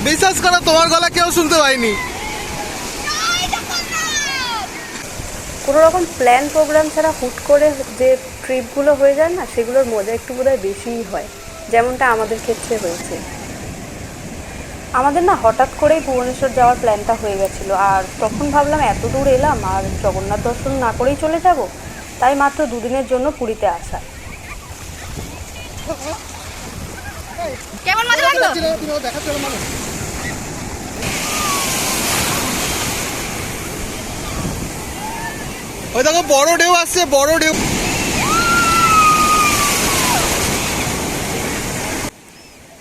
বিশ্বাস করো তোমার গলা কেউ শুনতে পায়নি। কোনো রকম প্ল্যান প্রোগ্রাম ছাড়া হুট করে যে ট্রিপগুলো হয়ে যায় না, সেগুলোর মজা একটু বোধহয় বেশিই হয়, যেমনটা আমাদের ক্ষেত্রে হয়েছে। আমাদের না হঠাৎ করেই ভুবনেশ্বর যাওয়ার প্ল্যানটা হয়ে গেছিলো, আর তখন ভাবলাম এত দূর এলাম আর জগন্নাথ দর্শন না করেই চলে যাব, তাই মাত্র দুদিনের জন্য পুরীতে আসা। কেমন মজা লাগলো? ওই দেখো বড় ঢেউ আসছে, বড় ঢেউ।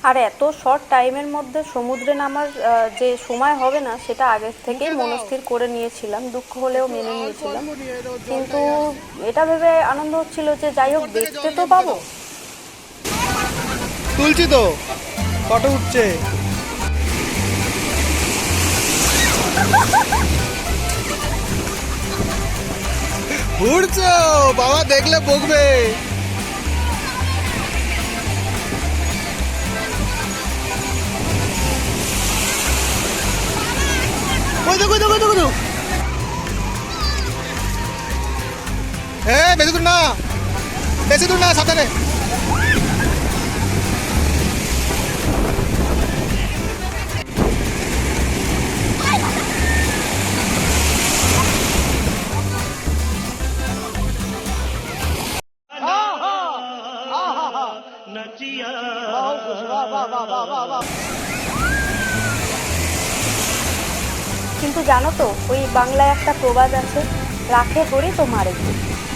আর এত শর্ট টাইমের মধ্যে সমুদ্রে নামার যে সময় হবে না, সেটা আগের থেকেই মনস্থির করে নিয়েছিলাম, দুঃখ হলেও মেনে নিয়েছিলাম। কিন্তু এটা ভেবে আনন্দ হচ্ছিল যে যাই হোক দেখতে তো পাবো। তুলছি তো, ফটো উঠছে। উঠছো বাবা, দেখলে বকবে। ওই দেখো দেখো দেখো দেখো, বেশি দূর না, বেশি দূর না, সাবধানে। কিন্তু জানো তো, ওই বাংলায় একটা প্রবাদ আছে, রাখে হরি তো মারে কে।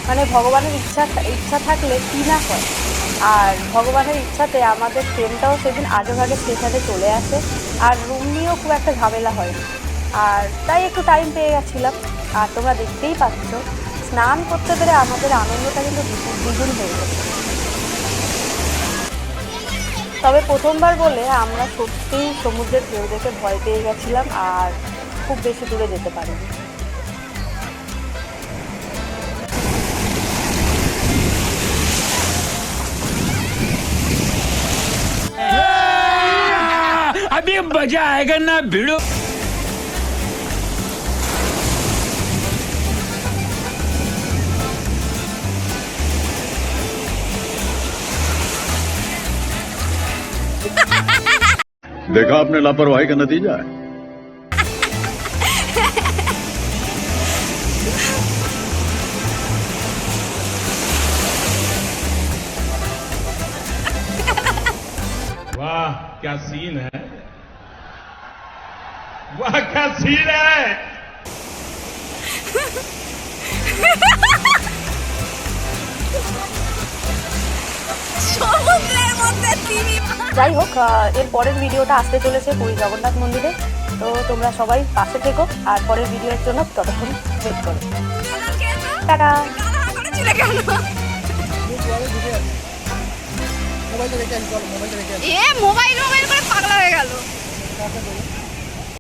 মানে ভগবানের ইচ্ছা থাকলে কি না হয়। আর ভগবানের ইচ্ছাতে আমাদের ট্রেনটাও সেদিন আগেভাগে স্টেশনে চলে আসে, আর রুম নিয়েও খুব একটা ঝামেলা হয়। আর তাই একটু টাইম পেয়ে গেছিলাম। আর তোমরা দেখতেই পাচ্ছ, স্নান করতে পেরে আমাদের আনন্দটা কিন্তু দ্বিগুণ হয়ে গেছে। তবে প্রথমবার বলে আমরা সত্যিই সমুদ্রের ঢেউ দেখে ভয় পেয়ে গেছিলাম, আর খুব বেশি দূরে যেতে পারিনি। अभी मजा आएगा ना भिड़ो। देखा आपने लापरवाही का नतीजा है। वाह क्या सीन है, वाह क्या सीन है। যাই হোক, এর পরের ভিডিওটা আসতে চলেছে পুরী জগন্নাথ মন্দিরে। তো তোমরা সবাই পাশে থেকো, আর পরের ভিডিওর জন্য ততক্ষণ ওয়েট করো। টাটা। মোবাইল করে পাগলা হয়ে গেল।